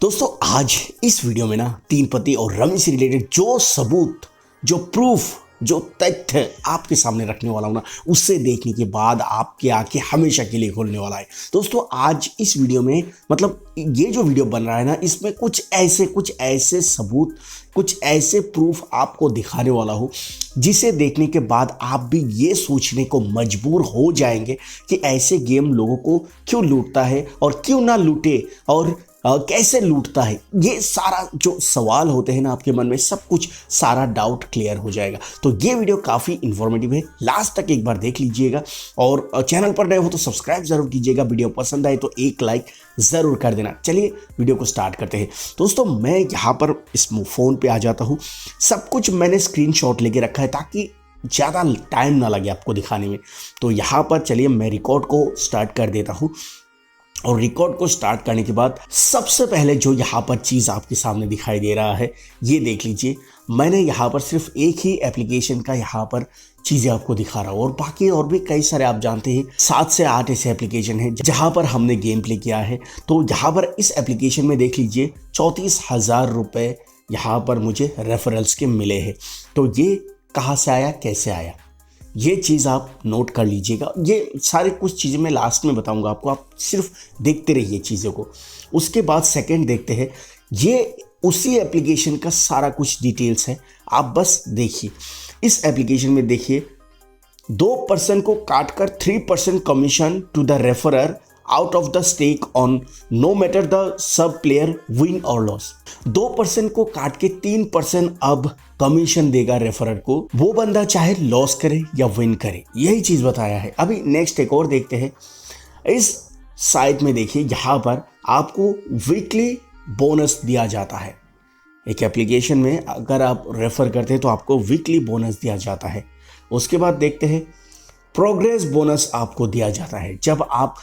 दोस्तों आज इस वीडियो में ना तीन पत्ती और रमी से रिलेटेड जो सबूत, जो प्रूफ, जो तथ्य आपके सामने रखने वाला हूं ना, उससे देखने के बाद आपकी आंखें हमेशा के लिए खोलने वाला है। दोस्तों आज इस वीडियो में मतलब ये जो वीडियो बन रहा है ना, इसमें कुछ ऐसे सबूत, कुछ ऐसे प्रूफ आपको दिखाने वाला हूं जिसे देखने के बाद आप भी ये सोचने को मजबूर हो जाएंगे कि ऐसे गेम लोगों को क्यों लूटता है और क्यों ना लूटे और कैसे लूटता है। ये सारा जो सवाल होते हैं ना आपके मन में, सब कुछ सारा डाउट क्लियर हो जाएगा। तो ये वीडियो काफ़ी इंफॉर्मेटिव है, लास्ट तक एक बार देख लीजिएगा और चैनल पर नए हो तो सब्सक्राइब जरूर कीजिएगा। वीडियो पसंद आए तो एक लाइक ज़रूर कर देना। चलिए वीडियो को स्टार्ट करते हैं। दोस्तों मैं यहाँ पर इस फ़ोन पे आ जाता हूँ। सब कुछ मैंने स्क्रीनशॉट लेके रखा है ताकि ज़्यादा टाइम ना लगे आपको दिखाने में। तो यहाँ पर चलिए मैं रिकॉर्ड को स्टार्ट कर देता हूँ और रिकॉर्ड को स्टार्ट करने के बाद सबसे पहले जो यहाँ पर चीज़ आपके सामने दिखाई दे रहा है, ये देख लीजिए। मैंने यहाँ पर सिर्फ एक ही एप्लीकेशन का यहाँ पर चीज़ें आपको दिखा रहा हूँ और बाकी और भी कई सारे आप जानते हैं 7 से 8 ऐसे एप्लीकेशन हैं जहाँ पर हमने गेम प्ले किया है। तो यहाँ पर इस एप्लीकेशन में देख लीजिए 34,000 रुपये यहाँ पर मुझे रेफरल्स के मिले हैं। तो ये कहाँ से आया, कैसे आया, ये चीज़ आप नोट कर लीजिएगा। ये सारे कुछ चीज़ें मैं लास्ट में बताऊंगा आपको, आप सिर्फ देखते रहिए चीज़ों को। उसके बाद सेकंड देखते हैं, ये उसी एप्लीकेशन का सारा कुछ डिटेल्स है, आप बस देखिए। इस एप्लीकेशन में देखिए 2% को काटकर 3% commission to the referrer out of the stake on no matter the sub player win और लॉस। 2% को काट के 3% अब कमीशन देगा रेफरर को, वो बंदा चाहे लॉस करे या विन करे। यही चीज बताया है। अभी नेक्स्ट एक और देखते हैं। इस साइट में देखिए, यहाँ पर आपको वीकली बोनस दिया जाता है। एक एप्लीकेशन में अगर आप रेफर करते हैं तो आपको वीकली बोनस दिया जाता है। उसके बाद देखते हैं प्रोग्रेस बोनस आपको दिया जाता है। जब आप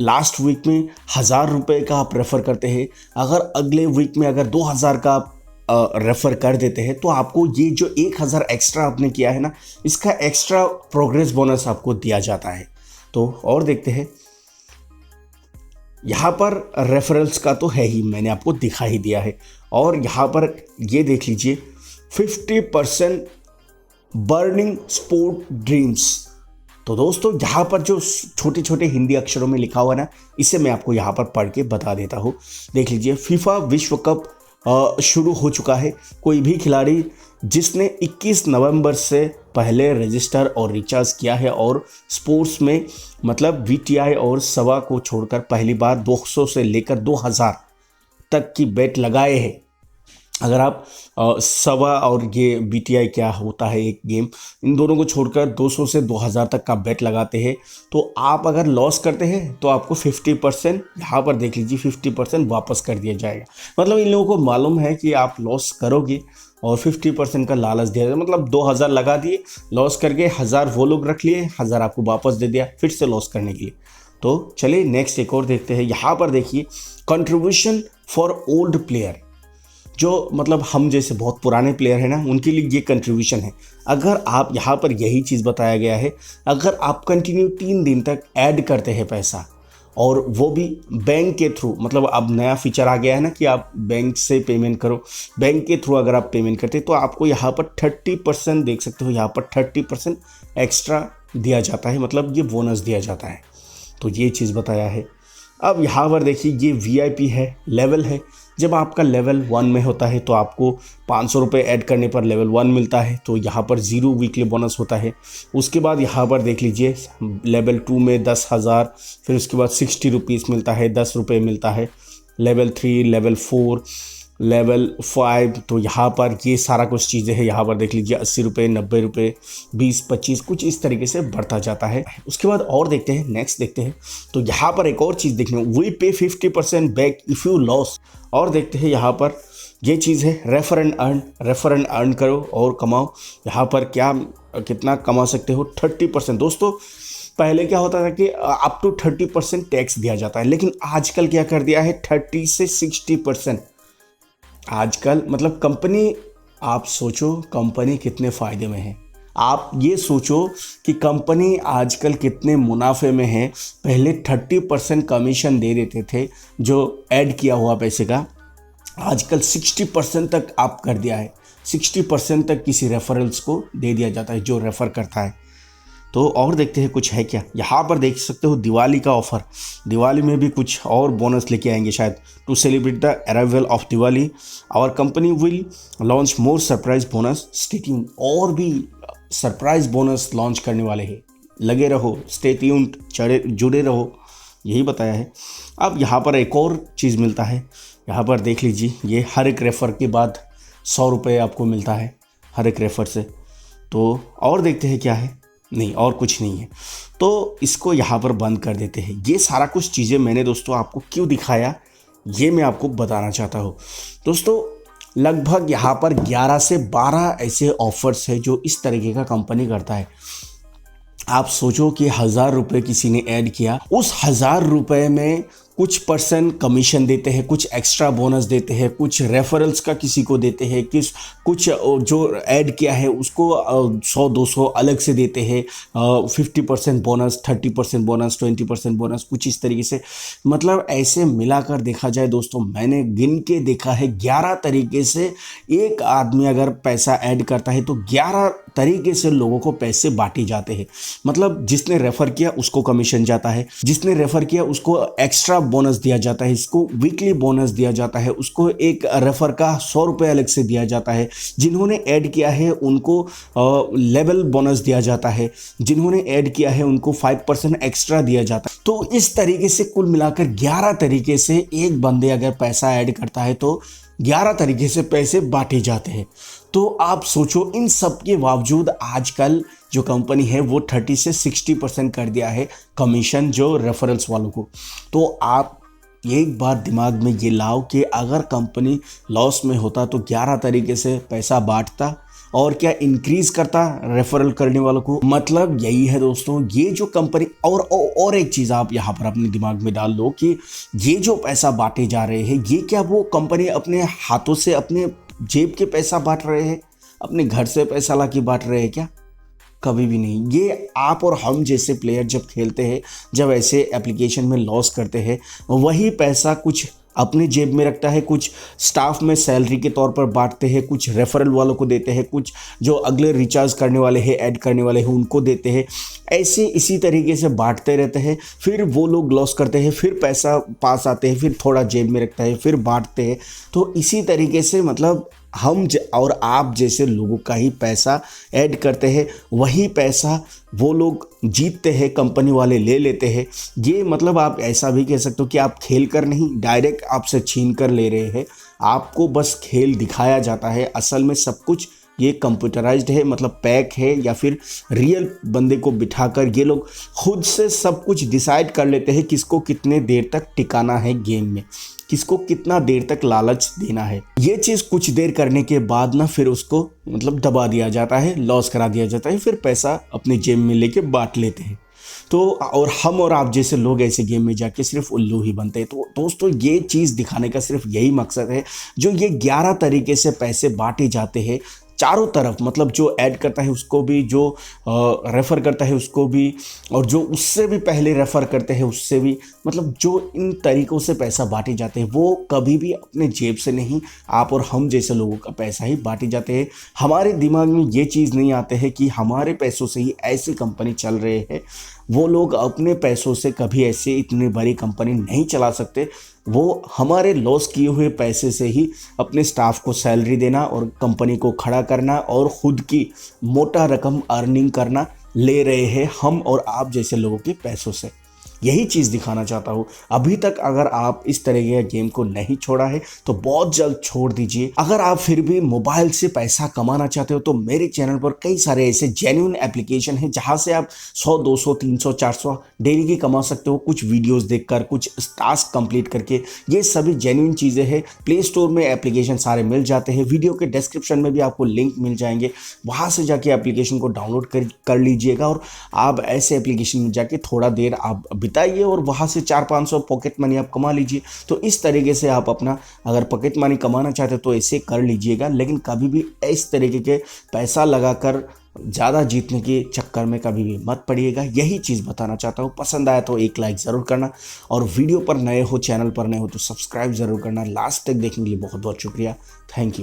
लास्ट वीक में 1,000 रुपये का आप रेफ़र करते हैं, अगर अगले वीक में अगर 2,000 का आप रेफ़र कर देते हैं तो आपको ये जो 1,000 एक्स्ट्रा आपने किया है ना, इसका एक्स्ट्रा प्रोग्रेस बोनस आपको दिया जाता है। तो और देखते हैं, यहाँ पर रेफरल्स का तो है ही, मैंने आपको दिखा ही दिया है। और यहाँ पर ये देख लीजिए 50% बर्निंग स्पोर्ट ड्रीम्स। तो दोस्तों यहाँ पर जो छोटे छोटे हिंदी अक्षरों में लिखा हुआ है ना, इसे मैं आपको यहाँ पर पढ़ के बता देता हूँ। देख लीजिए, फीफा विश्व कप शुरू हो चुका है। कोई भी खिलाड़ी जिसने 21 नवंबर से पहले रजिस्टर और रिचार्ज किया है और स्पोर्ट्स में मतलब VTI और सवा को छोड़कर पहली बार 200 से लेकर 2,000 तक की बेट लगाए हैं। अगर आप सवा और ये VTI क्या होता है एक गेम, इन दोनों को छोड़कर 200 से 2,000 तक का बेट लगाते हैं तो आप अगर लॉस करते हैं तो आपको 50%, यहाँ पर देख लीजिए 50% वापस कर दिया जाएगा। मतलब इन लोगों को मालूम है कि आप लॉस करोगे और 50% का लालच दिया जाएगा। मतलब 2,000 लगा दिए, लॉस करके 1,000 वो लोग रख लिए, 1,000 आपको वापस दे दिया फिर से लॉस करने के लिए। तो चलिए नेक्स्ट एक और देखते हैं। यहाँ पर देखिए कंट्रीब्यूशन फॉर ओल्ड प्लेयर, जो मतलब हम जैसे बहुत पुराने प्लेयर हैं ना, उनके लिए ये कंट्रीब्यूशन है। अगर आप यहाँ पर यही चीज़ बताया गया है, अगर आप कंटिन्यू 3 दिन तक ऐड करते हैं पैसा और वो भी बैंक के थ्रू, मतलब अब नया फीचर आ गया है ना कि आप बैंक से पेमेंट करो, बैंक के थ्रू अगर आप पेमेंट करते हैं तो आपको यहाँ पर 30% देख सकते हो, यहाँ पर 30% एक्स्ट्रा दिया जाता है, मतलब ये बोनस दिया जाता है। तो ये चीज़ बताया है। अब यहाँ पर देखिए ये VIP है, लेवल है। जब आपका लेवल 1 में होता है तो आपको 500 रुपये ऐड करने पर लेवल 1 मिलता है, तो यहाँ पर 0 वीकली बोनस होता है। उसके बाद यहाँ पर देख लीजिए लेवल 2 में 10,000, फिर उसके बाद 60 रुपीज़ मिलता है, 10 रुपये मिलता है। लेवल 3, लेवल 4, लेवल 5, तो यहाँ पर ये सारा कुछ चीज़ें हैं। यहाँ पर देख लीजिए 80 रुपये, 90 रुपये, 20, 25, कुछ इस तरीके से बढ़ता जाता है। उसके बाद और देखते हैं, नेक्स्ट देखते हैं। तो यहाँ पर एक और चीज़ देखने, वी पे 50% बैक इफ़ यू लॉस। और देखते हैं यहाँ पर ये चीज़ है refer and earn. Refer and earn करो और कमाओ। यहाँ पर क्या कितना कमा सकते हो, 30%। दोस्तों पहले क्या होता था कि अप टू 30% टैक्स दिया जाता है, लेकिन आजकल क्या कर दिया है 30 से 60%। आजकल मतलब कंपनी, आप सोचो कंपनी कितने फ़ायदे में है। आप ये सोचो कि कंपनी आजकल कितने मुनाफे में है। पहले 30% कमीशन दे देते थे जो ऐड किया हुआ पैसे का, आजकल 60% तक आप कर दिया है। 60% तक किसी रेफरल्स को दे दिया जाता है जो रेफ़र करता है। तो और देखते हैं कुछ है क्या। यहाँ पर देख सकते हो दिवाली का ऑफ़र, दिवाली में भी कुछ और बोनस लेके आएंगे शायद। To celebrate the arrival of Diwali our company will launch more surprise bonus, stay tuned. और भी सरप्राइज बोनस लॉन्च करने वाले हैं, लगे रहो, स्टे ट्यून्ड, जुड़े रहो, यही बताया है। अब यहाँ पर एक और चीज़ मिलता है, यहाँ पर देख लीजिए, ये हर एक रेफ़र के बाद 100 रुपये आपको मिलता है हर एक रेफ़र से। तो और देखते हैं क्या है, नहीं और कुछ नहीं है, तो इसको यहाँ पर बंद कर देते हैं। ये सारा कुछ चीज़ें मैंने दोस्तों आपको क्यों दिखाया, ये मैं आपको बताना चाहता हूँ। दोस्तों लगभग यहाँ पर 11 से 12 ऐसे ऑफर्स है जो इस तरीके का कंपनी करता है। आप सोचो कि 1000 रुपये किसी ने ऐड किया, उस 1000 रुपये में कुछ परसेंट कमीशन देते हैं, कुछ एक्स्ट्रा बोनस देते हैं, कुछ रेफरल्स का किसी को देते हैं, कुछ जो ऐड किया है उसको 100-200 अलग से देते हैं, 50% बोनस, 30% बोनस, 20% बोनस, कुछ इस तरीके से। मतलब ऐसे मिलाकर देखा जाए दोस्तों, मैंने गिन के देखा है 11 तरीके से एक आदमी अगर पैसा ऐड करता है तो 11 तरीके से लोगों को पैसे बांटे जाते हैं। मतलब जिसने रेफर किया उसको कमीशन जाता है, जिसने रेफर किया उसको एक्स्ट्रा बोनस दिया जाता है, इसको वीकली बोनस दिया जाता है, उसको एक रेफर का 100 रुपये अलग से दिया जाता है, जिन्होंने ऐड किया है उनको लेवल बोनस दिया जाता है, जिन्होंने ऐड किया है उनको 5% एक्स्ट्रा दिया जाता है। तो इस तरीके से कुल मिलाकर 11 तरीके से एक बंदे अगर पैसा ऐड करता है तो 11 तरीके से पैसे बांटे जाते हैं। तो आप सोचो, इन सब के बावजूद आजकल जो कंपनी है वो 30 से 60% कर दिया है कमीशन जो रेफरल्स वालों को। तो आप एक बार दिमाग में ये लाओ कि अगर कंपनी लॉस में होता तो 11 तरीके से पैसा बांटता और क्या इंक्रीज करता रेफरल करने वालों को। मतलब यही है दोस्तों, ये जो कंपनी और एक चीज़ आप यहाँ पर अपने दिमाग में डाल लो कि ये जो पैसा बांटे जा रहे हैं, ये क्या वो कंपनी अपने हाथों से अपने जेब के पैसा बांट रहे हैं, अपने घर से पैसा ला के बांट रहे हैं क्या? कभी भी नहीं। ये आप और हम जैसे प्लेयर जब खेलते हैं, जब ऐसे एप्लीकेशन में लॉस करते हैं, वही पैसा कुछ अपने जेब में रखता है, कुछ स्टाफ में सैलरी के तौर पर बांटते हैं, कुछ रेफरल वालों को देते हैं, कुछ जो अगले रिचार्ज करने वाले हैं, ऐड करने वाले हैं उनको देते हैं। ऐसे इसी तरीके से बांटते रहते हैं। फिर वो लोग लॉस करते हैं, फिर पैसा पास आते हैं, फिर थोड़ा जेब में रखता है, फिर बांटते हैं। तो इसी तरीके से मतलब हम और आप जैसे लोगों का ही पैसा ऐड करते हैं, वही पैसा वो लोग जीतते हैं, कंपनी वाले ले लेते हैं। ये मतलब आप ऐसा भी कह सकते हो कि आप खेल कर नहीं, डायरेक्ट आपसे छीन कर ले रहे हैं। आपको बस खेल दिखाया जाता है, असल में सब कुछ ये कंप्यूटराइज्ड है, मतलब पैक है, या फिर रियल बंदे को बिठाकर ये लोग खुद से सब कुछ डिसाइड कर लेते हैं किसको कितने देर तक टिकाना है गेम में, किसको कितना देर तक लालच देना है। ये चीज़ कुछ देर करने के बाद ना फिर उसको मतलब दबा दिया जाता है, लॉस करा दिया जाता है, फिर पैसा अपने जेब में लेके बांट लेते हैं। तो और हम और आप जैसे लोग ऐसे गेम में जाके सिर्फ उल्लू ही बनते हैं। तो दोस्तों ये चीज़ दिखाने का सिर्फ यही मकसद है, जो ये 11 तरीके से पैसे बांटे जाते हैं चारों तरफ, मतलब जो ऐड करता है उसको भी, जो रेफ़र करता है उसको भी, और जो उससे भी पहले रेफ़र करते हैं उससे भी। मतलब जो इन तरीक़ों से पैसा बांटे जाते हैं वो कभी भी अपने जेब से नहीं, आप और हम जैसे लोगों का पैसा ही बांटे जाते हैं। हमारे दिमाग में ये चीज़ नहीं आते हैं कि हमारे पैसों से ही ऐसी कंपनी चल रहे हैं। वो लोग अपने पैसों से कभी ऐसे इतनी बड़ी कंपनी नहीं चला सकते। वो हमारे लॉस किए हुए पैसे से ही अपने स्टाफ को सैलरी देना और कंपनी को खड़ा करना और ख़ुद की मोटा रकम अर्निंग करना ले रहे हैं हम और आप जैसे लोगों के पैसों से। यही चीज़ दिखाना चाहता हूँ। अभी तक अगर आप इस तरह के गेम को नहीं छोड़ा है तो बहुत जल्द छोड़ दीजिए। अगर आप फिर भी मोबाइल से पैसा कमाना चाहते हो तो मेरे चैनल पर कई सारे ऐसे जेन्युइन एप्लीकेशन हैं जहाँ से आप 100, 200, 300, 400 डेली की कमा सकते हो, कुछ वीडियोस देखकर, कुछ टास्क कंप्लीट करके। ये सभी जेन्युइन चीज़ें हैं। प्ले स्टोर में एप्लीकेशन सारे मिल जाते हैं, वीडियो के डिस्क्रिप्शन में भी आपको लिंक मिल जाएंगे, वहाँ से जाके एप्लीकेशन को डाउनलोड कर लीजिएगा और आप ऐसे एप्लीकेशन में जाके थोड़ा देर आप बिताइए और वहाँ से 400-500 पॉकेट मनी आप कमा लीजिए। तो इस तरीके से आप अपना अगर पॉकेट मनी कमाना चाहते हो तो ऐसे कर लीजिएगा, लेकिन कभी भी इस तरीके के पैसा लगाकर ज़्यादा जीतने के चक्कर में कभी भी मत पड़िएगा, यही चीज़ बताना चाहता हूँ। पसंद आया तो एक लाइक ज़रूर करना, और वीडियो पर नए हो, चैनल पर नए हो तो सब्सक्राइब ज़रूर करना। लास्ट तक देखने के लिए बहुत बहुत शुक्रिया। Thank you.